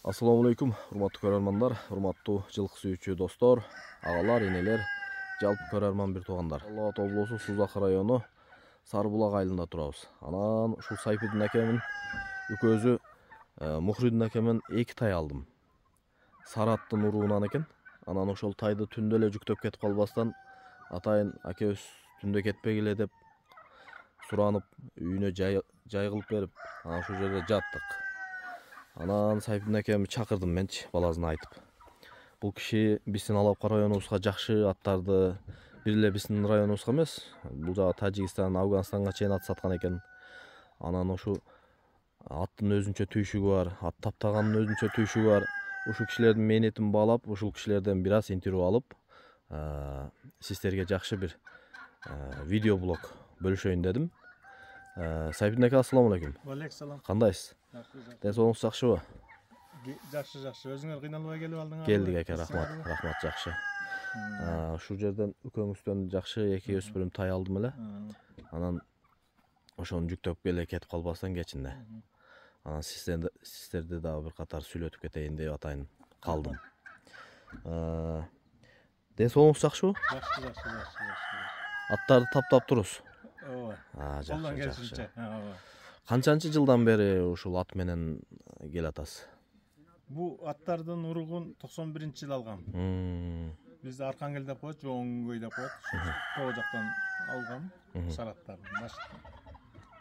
Assalamu alaikum, урматтуу көрөрмандар, урматтуу жылкы сүйүүчү достор, агалар, энелер, жалпы көрөрман бир туугандар. Алла Ата облусу Сузак району Сары Булак айылында турабыз. Анан ушул Сайфидин акемин үкөөзү Мухридин акемин 2 тай алдым. Сараттын уруунан экен. Анан ошол тайды түндө эле жүктөп кетип калбастан атайын акебиз түндө кетпегиле деп суранып, үйүнө жай кылып берип, анан ошол жерде жаттык. Анан Сайфидин акемди чакырдым менчи, баласын айтып. Бул киши биздин Алапка районубузга жакшы аттарды, бир эле биздин районубузга эмес, бул жагы Тажикстан, Афганистанга чейин ат саткан экен. Анан ошо аттын өзүнчө түйшүгү бар, ат таптаганын өзүнчө түйшүгү бар. Ушул кишилердин мээнетин баалап, ушул кишилерден бир аз интервью алып, сиздерге жакшы бир видеоблог бөлүшөйүн дедим. Сайфидин аке, ассаламу алейкум. Алейкум салам. Кандайсыз? Жакшы. Соңуңуз жакшыбы? Жакшы. Өзүңөр кыйналбай келип алдыңар. Келдик аке, рахмат жакшы. Ушул жерден үкөөңүздөн жакшы 2 өспүрүм тай алдым эле. Анан ошону жүктөп эле кетип калбастан кечинде. Анан сиздерди дагы бир катар сүйлөтүп кетейин деп атайын калдым. Ден соолугуңуз жакшыбы? Жакшы. Аттарды таптап турусуз? Ооба. Жакшы. Канчанчы жылдан бери ушул ат менен келатасыз? Бу аттардын уругун 91-жылы алгам. Бизде Аркангел деп коет, Жоңгөй деп коет. Тоо жактан алгам сараттарды.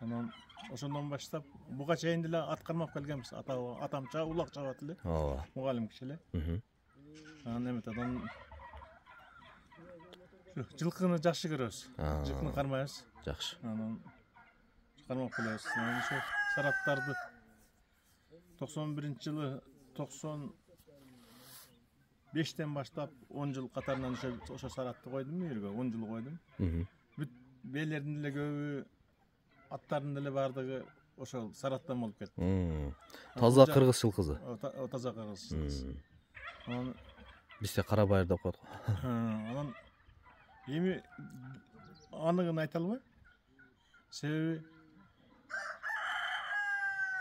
Анан ошондон баштап буга чейин деле ат кармап келгенбиз. Атамча улак чабат эле. Ооба. Мугалим киши эле. Анан эметеден жылкыны жакшы көрөбүз. Жылкыны кармайбыз. Жакшы. Анан кармап келебиз. Анан ошо сараттарды 91-жылы 95-тен баштап 10 жыл катарынан ошо саратты койдум үйргө, 10 жыл койдум. Бүт бээлердин деле көбү, аттардын деле бардыгы ошол сараттан болуп кетти. Таза кыргыз жылкысы. Таза кыргыз жылкысы. Анан бизде кара байыр деп коет го. Анан эми аныгын айта албайм. Себеби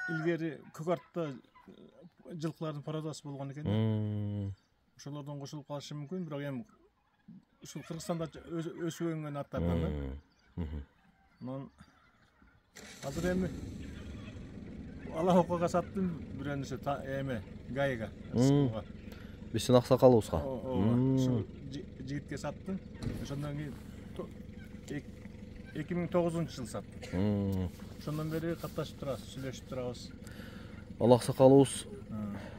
илгери көк артта жылкылардын породасы болгон экен. Ошолордон кошулуп калышы мүмкүн, бирок эми ушул Кыргызстанда өсүп өнгөн аттардан да. Анан азыр эми Алапкага саттым, бирөөнү ошо эме Гайга. Биздин аксакалыбызга. Ошо жигитке саттым. Ошондон кийин 2009-жылы саттым. Ошондон бери катташып турабыз, сүйлөшүп турабыз. Ал аксакалыбыз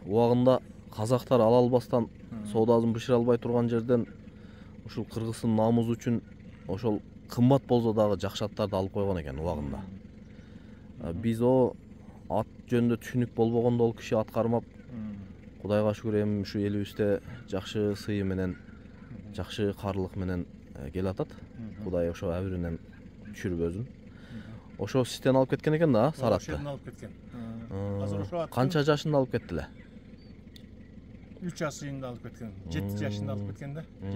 убагында казактар ала албастан, соодасын бышыра албай турган жерден ушул кыргыздын намусу үчүн ошол кымбат болсо дагы жакшы аттарды алып койгон экен убагында. Биз ат жөнүндө түшүнүк болбогондо ол киши ат кармап, Кудайга шүгүр эми ушу элибизде жакшы сыйы менен, жакшы каарылык менен келатат. Кудай ошо абиринен түшүрбөсүн. Ошо сизден алып кеткен экен да, саратты. Ошодон алып кеткен. Азыр ошо ат Канча жашында алып кетти эле? 3 жашында алып кеткен. 7 жашында алып кеткен да. 3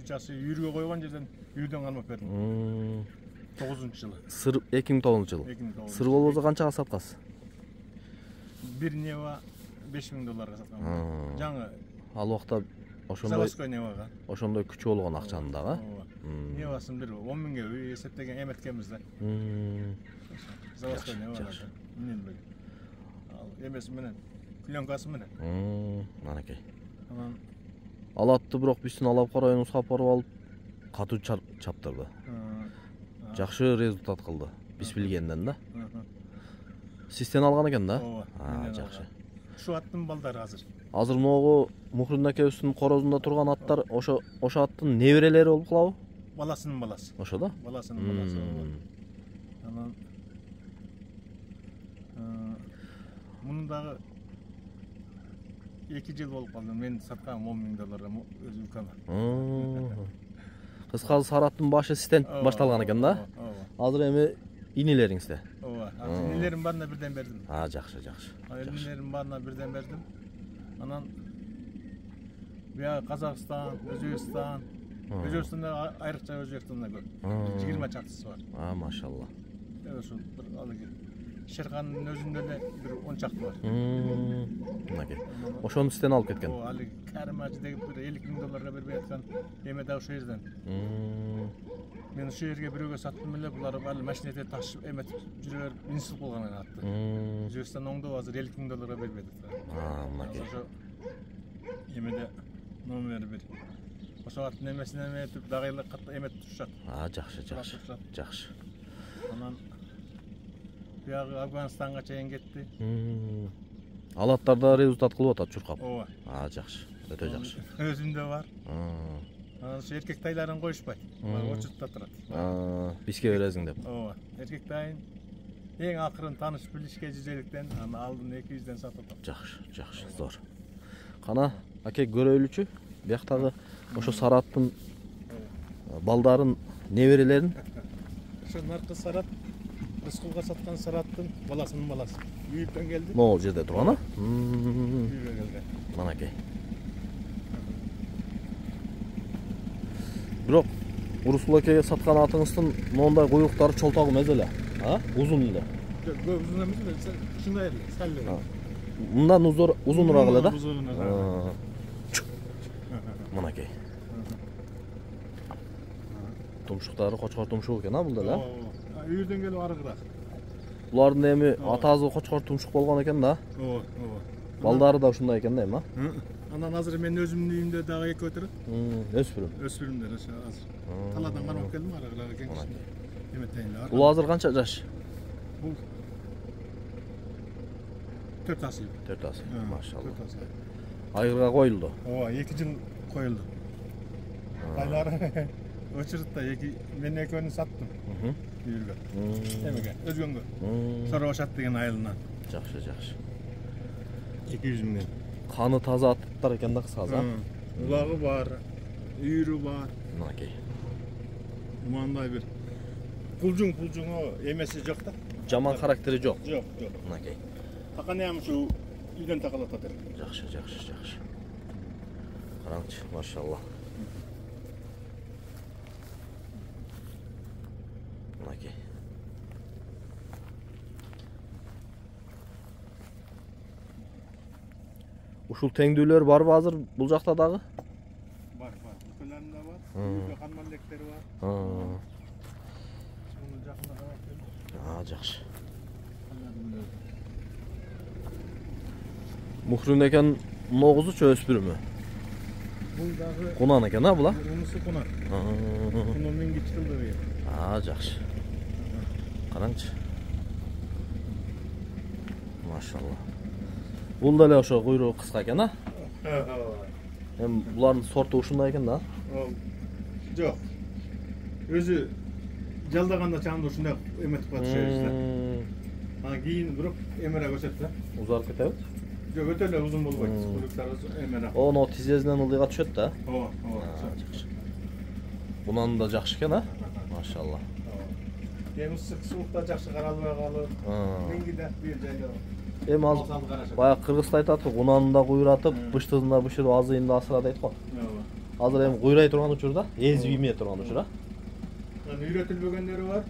жашы үйргө койгон жерден үйдөн кармап бердим. 9-жылы. Сыр 2009-жылы. Сыр болбосо канчага саткансыз? Бир нева $5000 саткан. Жаңы Ал убакта заводской невага. Ошондой күчү болгон акчаны дагы. Невасын бир 10.000 эсептеген эметкенбиз да. Заводской невага. Ал эмеси менен, пленкасы менен. Анакей. Анан Ал атты бирок биздин Алапка районубузга апарып алып, катуу чаптырды. Жакшы результат кылды. Биз билгенден да. Сизден алган экен да? Жакшы. Ушу аттын балдары азыр. Азыр могу Мухридин акебиздин корозунда турган аттар ошо аттын неберелери болуп калабы? Баласынын баласы. Ошо да? Баласынын баласы. Анан мунун дагы 2 жыл болуп калды. Мен сатканым $10.000 өзү укама. Кыскасы сараттын башы сизден башталган экен да? Азыр эми инилериңизде. Ооба. Инилерим баарына бирден бердим. Жакшы. Инилерим баарына бирден бердим. Анан буяга Казакстан, Өзбекстан, Өзбекстанда айрыкча Өзбекстанда көп. 20 чактысы бар. Машалла. Ошол бир алыгы Шерханын өзүндө эле бир 10 чакты бар. Мынакей. Ошону сизден алып кеткен. О, али Карим ажы деген бир 50 000 долларга бербей аткан эме да ошол жерден. Мен ошол жерге бирөөгө саттым эле, булар али машинеде ташып эметип жүрөр, инсулт болгон атты. Өзбекстан оңдоп азыр 50 000 долларга бербейт. Мынакей. Ошо эмеде номер бир. Ошо аттын эмесине эметип дагы эле эметип турушат. Жакшы. Анан биягы Афганистанга чейин кетти. Ал аттар да результат кылып атат чуркап. Ооба. Жакшы. Өтө жакшы. Өзүндө бар. Анан ошо эркек тайларын коюшпайт. Очуртта турат. Биске бересиң деп. Ооба. Эркек тайын эң акырын тааныш билишке 150ден, анан алдын 200ден сатып атат. Жакшы, зор. Кана, аке көрөйлүчү. Бияктагы ошо сараттын балдарын, неберелерин. Ошо наркы сарат, Рыскулга саткан сараттын баласынын баласы. Үйүртөн келди. Могул жерде турган, Үйүргө келген. Манакей. Бирок Урусул акеге саткан атыңыздын мондай куйруктары чолток эмес эле, узун эле. Көп узун эмес эле, ушундай эле, сал эле. Мындан узунураак эле да? Узунураак. Манакей. Тумшуктары кочкор тумшук экен, бул деле. Үйүрдөн келип арыгыраак. Булардын эми атасы кочкор тумшук болгон экен да. Ооба. Балдары да ушундай экен да эми, Анан азыр мен өзүмдүн үйүмдө дагы эки отурат. Өспүрүмдөр ошо азыр. Таладан карап келдим, арыгыраак экен киши. Эметейин. Бул азыр канча жаш? Бул 4 асыл. 4 асыл. Машалла. 4 асыл. Айгырга коюлду. Ооба, 2 жыл коюлду. Байлары очуртта мен экөөнү саттым. Үйүргө. Эмеге, өзгөнгө. Сорбашат деген айылынан. Жакшы. 200 000. Каны таза аттар экен да кыскасы. Улагы бар, үйүрү бар. Мынакей. Мындай бир пулжуң эмеси жок да. Жаман характери жок. Жок. Мынакей. Таканы ham шу үйдөн такалап атат. Жакшы. Караңчы, машалла. Мынакей. Ушул теңдүүлөр барбы азыр бул жакта дагы? Бар. Бүкөлөрүндө бар. Үйдө канмалектери бар. Муну жакында карап келдим. Жакшы. Мухрин экен могузучу өспүрүмү. Бул дагы Кунан экен, була? Унусу кунан. Кунан мен кичкилди бе. Жакшы. Караңчы. Машалла. Бул деле ошо куйругу кыска экен, Эми булардын сорту ушундай экен да? Жок. Өзү жалдаганда чамды ушундай эметип калат. Анан кийин бирок эмерээк өсөт да. Узарып кетеби? Жок, өтө эле узун болбойт. Куйруктары эмерээк. Оно тизесинен ылдыйга түшөт да? Ооба. Жакшы. Бунан да жакшы экен, Машалла. Эми ысык сууктар жакшы каралбай калып, менги да бир жайда. Эми азыр баягы кыргызда айтат, унанын да куйратып, быштыгын да бышырып, азыйын да асыра дейт го. Азыр эми куйрай турган учурда, эзип ийме турган учурда. Үйрөтүлбөгөндөрү бар.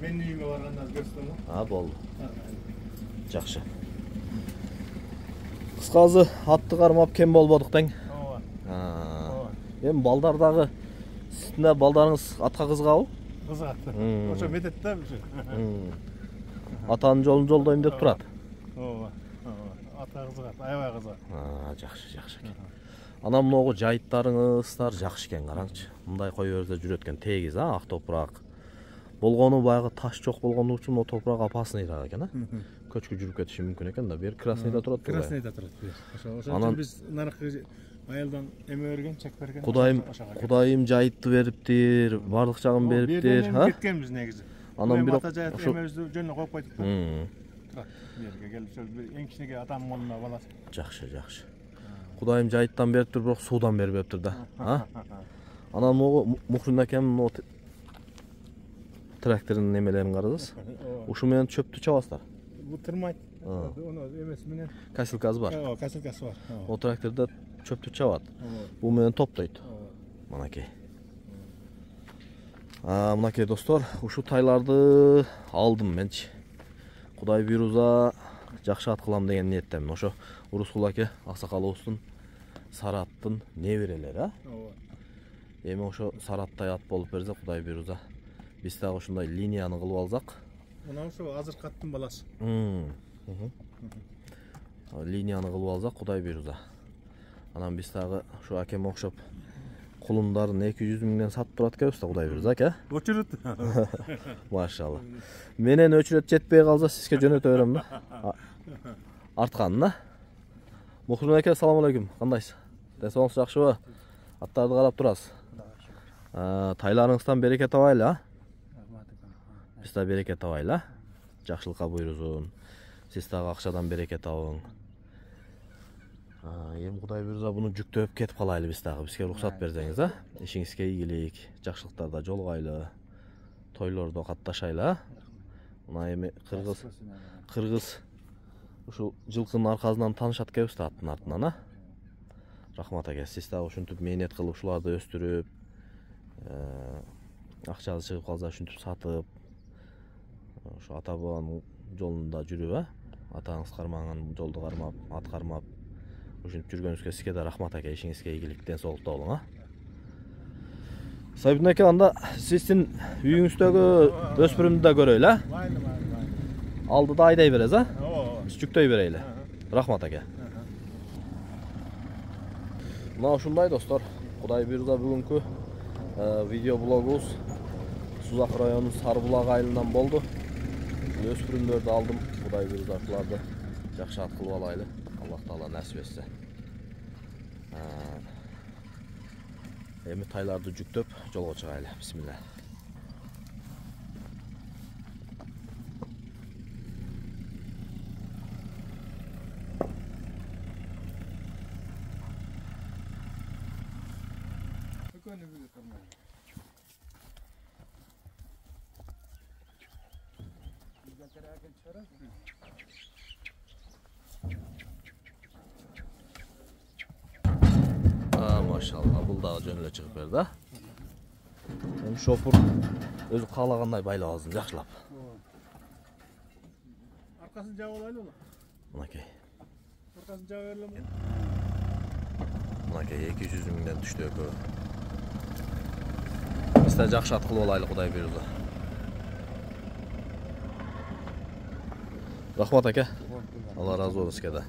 Менин үйүмө барганда көрсөтөм. Болду. Жакшы. Кыскасы атты кармап кем болбодук тең. Ооба. Эми балдар дагы сиздин балдарыңыз атка кызыгабы? Кызыгат. Ошо метет да ушу. Атанын жолун жолдойм деп турат. Ооба. Ата кызыгат, аябай кызыгат. Жакшы. Анан могу жайыттарыңыздар жакшы экен, караңчы. Мындай кое берсе жүрөт экен, тегиз, ак топурак. Болгону баягы таш жок болгондугу үчүн о топурак апасыныйраак экен, Көчкү жүрүп кетиши мүмкүн экен да. Бери Красныйда турат. Красныйда турат. Ошо биз наркы айылдан эме берген, чек берген. Кудайым жайытты бериптир, бардык жагын бериптир, кеткенбиз негизи. Анан бирок эмебизди жөнүнө коюп койдук. Турат. Жерге келип эң кичинекей атамдын колунда баласы. Жакшы. Кудайым жайыттан бериптир, бирок суудан бербептир да. Анан могу Мухрин акем трактордун немелерин карасыз. Ушу менен чөптү чабасыздар. Бул тырмайт. Ону эмеси менен Касилкасы бар. Касилкасы бар. О трактордо чөптү чабат. Бул менен топтойт. Мынакей. Мынакей достор, ушу тайларды алдым менчи. Кудай буйруза жакшы ат кылам деген ниеттемин. Ошо Урускул аке аксакалыбыздын сары аттын неберелери, а? Ооба. Эми ошо сары аттай ат болуп берсе Кудай буйруза биз дагы ушундай линияны кылып алсак. Мына ошо азыркы аттын баласы. Линияны кылып алсак Кудай буйруза. Анан биз дагы ушу акеме окшоп кулундарын 200 миңден сатып турат экенбиз да Кудай буйруза аке. Өчүрөт. Машалла. Менен өчүрөт жетпей калса сизге жөнөтө берем да. Артканына. Мухрин аке, салам алейкум. Кандайсыз? Десоңуз жакшыбы? Аттарды карап турасыз. Тайларыңыздан береке табайлы, а? Биз да береке табайлы, а? Жакшылыкка буйрузун. Сиз дагы акчадан береке табың. Эми Кудай буйруза буну жүктөп кетип калайлы биз дагы. Бизге уруксат берсеңиз, а? Ишиңизге ийгилик, жакшылыктарда жолугайлы, тойлордо катташайлы, а? Мына эми кыргыз ушул жылкынын аркасынан таанышат экенбиз да аттын артынан, а? Рахмат аке, сиз дагы ушинтип мээнет кылып ушуларды өстүрүп, акчасы чыгып калса ушинтип сатып, ушу ата бабанын жолунда жүрүп, а? Атаңыз кармаган жолду кармап, ат кармап, ушинтип жүргөнүзгө сизге да рахмат аке, ишиңизге ийгилик, ден соолукта болуң, а? Сайбин аке, анда сиздин үйүңүздөгү өспүрүмдү да көрөйлү, а? Майли. Алдыда айдай бересиз, а? Ооба. Биз жүктөй берейли. Рахмат аке. Мына ушундай достор, Кудай буйруза бүгүнкү видео блогубуз Сузак районунун Сарыбулак айылынан болду. Өспүрүмдөрдү алдым, Кудай буйруза ушуларды жакшы ат кылып алайлы. Аллах таала насип этсе. Эми тайларды жүктөп жолго чыгайлы. Бисмилла. Maşallah, bul dagы жөн эле чыгып берди, а? Эми шопур өзү каалагандай байлап алсын, жакшылап. Аркасын жаап алайлы ула. Мынакей. Аркасын жаап берелем. Мынакей 200 миңден түштү экөө. Биз да жакшы ат кылып алайлы, Кудай буйруза. Рахмат аке. Алла разы болсун сизге да.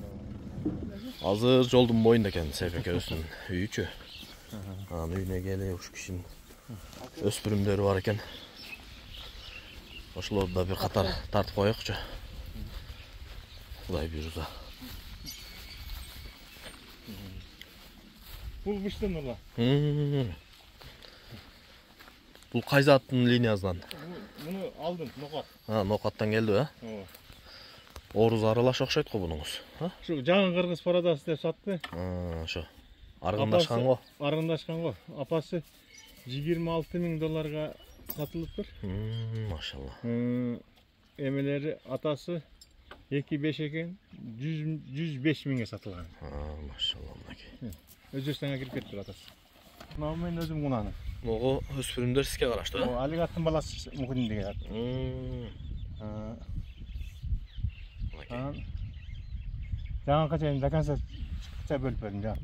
Азыр жолдун боюнда экен Сейф экөөбүздүн үйүчү. Анын үйүнө келип ушу кишинин өспүрүмдөрү бар экен. Ошолорду да бир катар тартып коелучу. Кудай буйруза. Бул быштан ула. Бул кайсы аттын линиясынан? Муну алдым, нокат. Нокаттан келди, а? Ооба. Орус аралаш окшойт го бунуңуз, а? Ушу жаңы кыргыз парадасы деп сатты. Ошо. Аргындашкан го. Аргындашкан го. Апасы $26,000 сатылыптыр. Машалла. Эмелери атасы 2-5 экен, 105 миңге сатылган. Машалла мынакей. Өзбекстанга кирип кетти атасы. Мына мен өзүм кунаны. Могу өспүрүмдөр сизге караштуу, а? Алик аттын баласы Мухрин деген ат. Жаңы чейин до конца чыкча бөлүп бердим жа.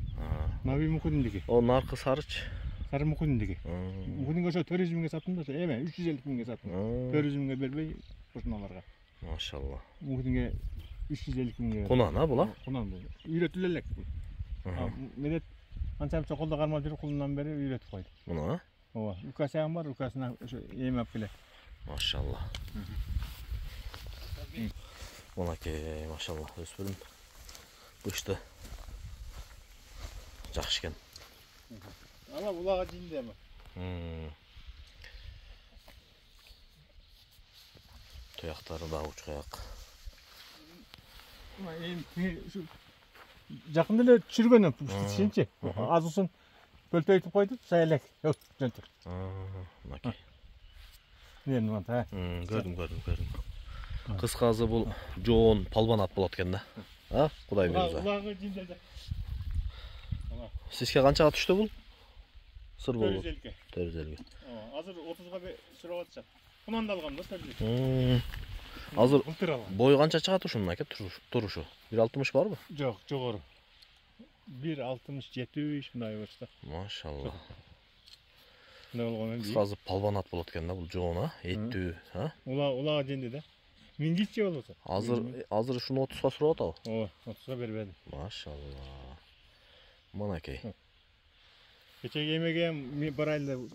Мына Мухриндики. О, наркы сарыч. Сары Мухриндики. Мухринге ошо 400 миңге саттым да, эме 350 миңге саттым. 400 миңге бербей ушуналарга. Машалла. Мухринге 350 миңге. Кунан, а була? Кунан бул. Үйрөтүлө элек бул. Медет анча чоколдо кармап жүрүп кулунан бери үйрөтүп койду. Муну, а? Ооба. Укасагым бар, укасына ошо эме алып келет. Машалла. Мынакей, машалла, өспүрүм. Бышты. Жакшы экен. Ала улага жинде эми. Туяктары да учкаяк. Эми ушу жакында эле түшүргөн сенчи. Азысын бөлтөйтүп койду, саялак. Жөнтүп. Мынакей. Мен мына, Көрдүм. Кыскасы бул жоон палбан ат болот экен да. А? Кудай буйруза. Улагы жинде жак. Сизге канчага түштү бул? Сыр болду. 450. Азыр 30га сүрөп атышат. Кунан да алгам да 400. Азыр Былтыр алгам. бою канча чыгат ушунун аке турушу? 1.60 барбы? Жок, жогору. 1.60-70 мындай болчу. Машалла. Мындай болгону Кыскасы палбан ат болот экен да бул жоона, эттүү, а? Улага женди да. Мингиче болот. Азыр ушуну 30га сурап атабы? Ооба, 30га бербедим. Машалла. Манакей. Кечеги эмеге бір айлы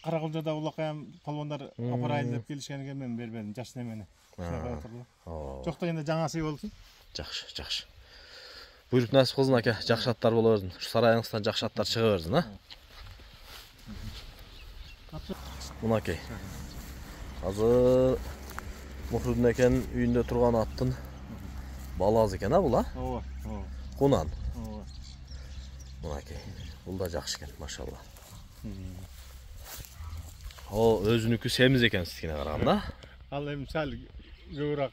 Каракылжада улакайам палвандар апарайын деп келишкенге мен бербедим, жаш немени. Жокто енді жаңасы болсун. Жакшы, жакшы. Буйруп насип кылсын аке, жакшы аттар боло берсин. Ушу сарайыңыздан жакшы аттар чыга берсин, а? Мынакей. Азыр Мухрудун экен үйүндө турган аттын баласы экен, а бул, а? Ооба, ооба. Кунан. Ооба. Мынакей. Бул да жакшы экен, машалла. О, өзүнүкү семиз экен сизге караганда. Ал эми сал көбүрөөк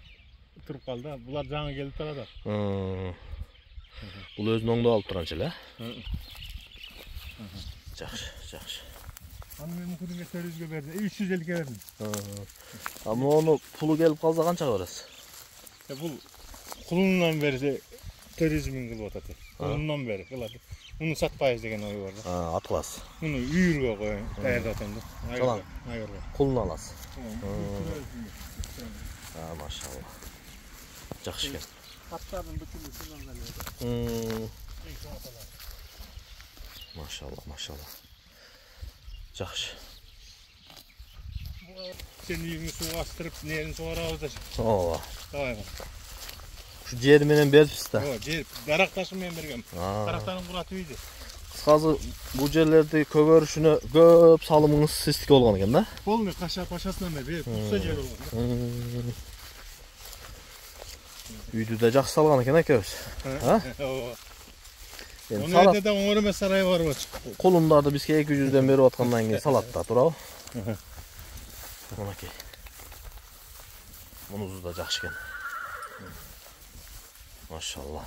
туруп калды. Булар жаңы келип турат. Бул өзүн оңдоп алып турган эле, жакшы, жакшы. Аны мен Мухрудунга 400ге бердим, 350ге бердим. Мону пулу келип калса канчага бересиз? Бул кулунан берсе 400 миң кылып атат. Кулунан бери кылат. Муну сатпайбыз деген ой бар да. Аткыласыз. Муну үйүргө коюн, даярдатам да. Чалам. Айырга. Кулун аласыз. Машалла. Жакшы экен. Аттардын бүтүнү сындан эле. Машалла, машалла. Жакшы. Сен үйүңдү сууга астырып, нерин сугарабыз да. Ооба. Давай. Ушу жери менен берипсиз да. Ооба, жер дарак ташы менен бергем. Дарактарын курат үйдү. Кыскасы бул жерлерди көгөрүшүнө көп салымыңыз сиздики болгон экен да? Полный пашасынан бери турса жер болгон. Үйдү да жакшы салган экен экөөбүз. Ооба. Эми Салат да оңор эмес сарай бар болчу. Кулундарды бизге 200дөн берип аткандан кийин салат да туурабы? Мынакей. Мунусу да жакшы экен. Машалла.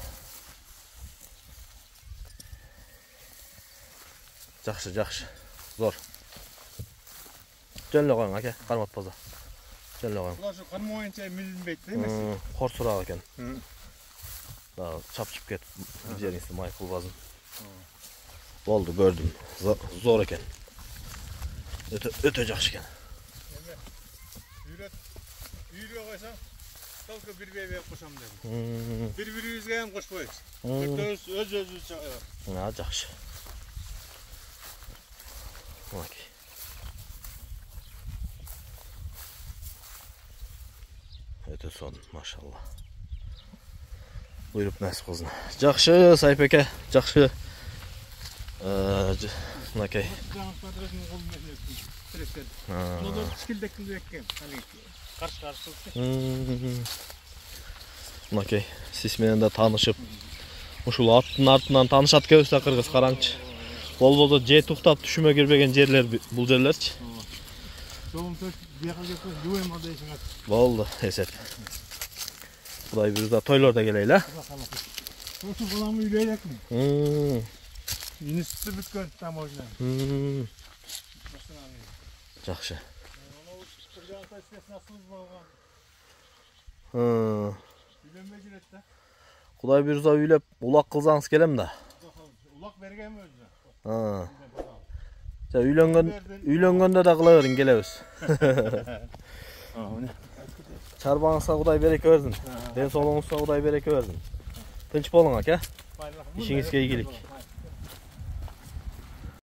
Жакшы, жакшы. Зор. Жөн эле коюң аке, карматпаса. Жөн эле коюң. Булар ушу кармоюнча милинбейт эмес. Корсураак экен. Да, чапчып кетип жериңизди май кылбасын. Болду, көрдүм. Зор экен. Өтө жакшы экен. Үйрө койсоң, только бир бебе кошом дедим. Бири-бирибизге ham кошпойбуз. Өз-өзүбүз чыгабыз. Жакшы. Окей. Өтө сон, машалла. Буйруп насип кылсын. Жакшы, Сайып эке, жакшы. Мынакей. Муну кичкилдек кылып эккен. Каршы-каршы. Мынакей, сиз менен да таанышып, ушул аттын артынан таанышат экенбиз да кыргыз, караңчы. Болбосо же туктап түшүмө кирбеген жерлер бул жерлерчи. Жолун төш, бияка кетип, жуем адайсың. Болду, эсеп. Кудай буйрса тойлордо келейли, а? Ошо баламы үйлөй элекмин. Институтты бүткөн таможня. Жакшы. Үйлөнбөй жүрөт да. Кудай буйрса үйлөп улак кылсаңыз келем да. Улак бергем өзү. Үйлөнгөндө да кыла бериң, келебиз. Чарбаңызга Кудай береке берсин. Ден соолугуңузга Кудай береке берсин. Тынч болуң аке. Ишиңизге ийгилик.